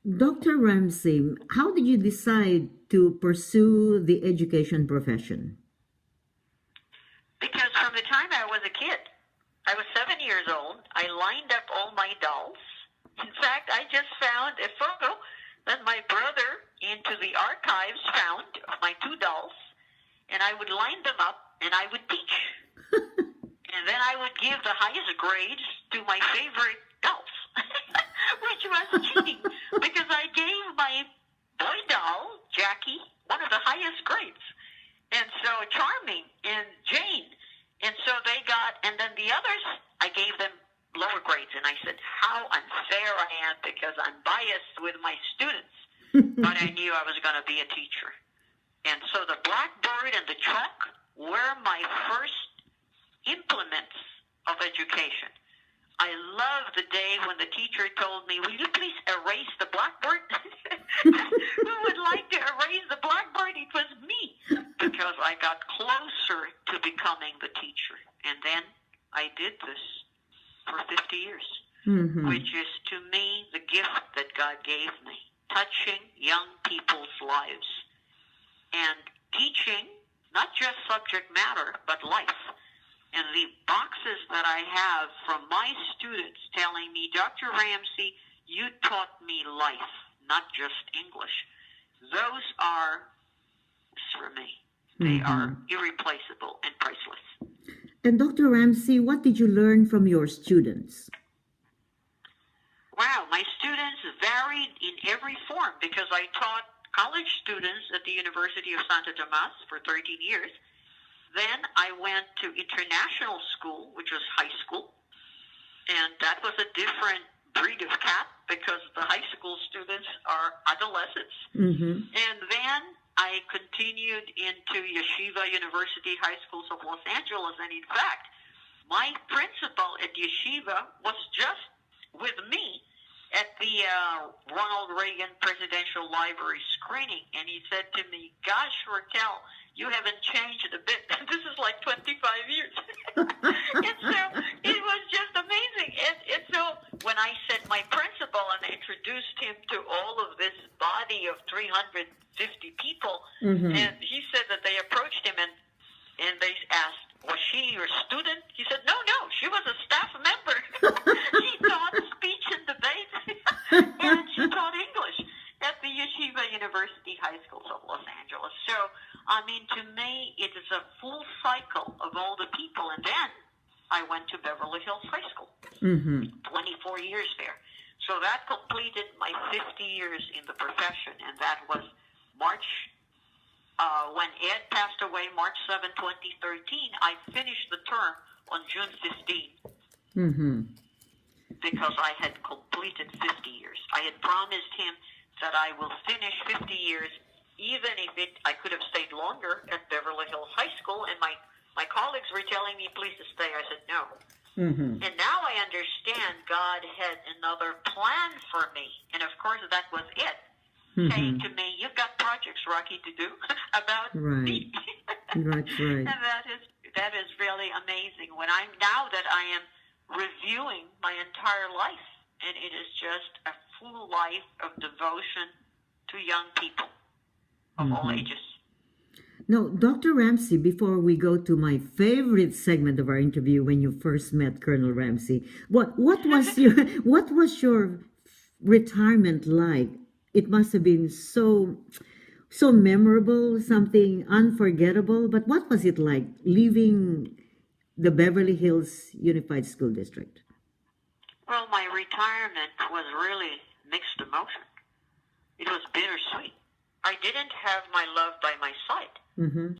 Dr. Ramsey, how did you decide to pursue the education profession? Because from the time I was a kid, I was 7 years old, I lined up all my dolls. In fact, I just found a photo that my brother into the archives found of my two dolls, and I would line them up and I would teach. And then I would give the highest grades to my favorite dolls, which was cheating because I gave my boy doll, Jackie, one of the highest grades. And so Charming and Jane. And so they got, and then the others, I gave them lower grades. And I said, how unfair I am because I'm biased with my students. But I knew I was going to be a teacher. And so the blackboard and the chalk were my first implements of education. I love the day when the teacher told me, will you please erase the blackboard? Who would like to erase the blackboard? It was me, because I got closer to becoming the teacher. And then I did this for 50 years, which is to me the gift that God gave me, touching young people's lives and teaching not just subject matter, but life. And the boxes that I have from my students telling me, Dr. Ramsey, you taught me life, not just English. Those are, for me, they are irreplaceable and priceless. And Dr. Ramsey, what did you learn from your students? Wow, my students varied in every form because I taught college students at the University of Santo Tomas for 13 years. Then I went to international school, which was high school, and that was a different breed of cat because the high school students are adolescents. And then I continued into Yeshiva University High Schools of Los Angeles, and in fact, my principal at Yeshiva was just with me at the Ronald Reagan Presidential Library screening, and he said to me, gosh, Raquel, you haven't changed a bit. This is like 25 years. And so it was just amazing. And so when I said my principal and I introduced him to all of this body of 350 people, and he said that they approached him and they asked, was she your student? He said, no, she was a staff member. She taught speech and debate, and she taught English at the Yeshiva University High Schools of Los Angeles. So, I mean, to me, it is a full cycle of all the people. And then I went to Beverly Hills High School, 24 years there. So that completed my 50 years in the profession, and that was March. When Ed passed away, March 7, 2013, I finished the term on June 15 because I had completed 50 years. I had promised him that I will finish 50 years, even if I could have stayed longer at Beverly Hills High School, and my colleagues were telling me, please to stay. I said, no. And now I understand God had another plan for me, and of course that was it. Saying to me, you've got projects, Rocky, to do about me. Right. And that is really amazing. Now that I am reviewing my entire life, and it is just a full life of devotion to young people of all ages. Now, Dr. Ramsey, before we go to my favorite segment of our interview, when you first met Colonel Ramsey, what was your retirement like? It must have been so memorable, something unforgettable. But what was it like leaving the Beverly Hills Unified School District? Well, my retirement was really mixed emotion. It was bittersweet. I didn't have my love by my side.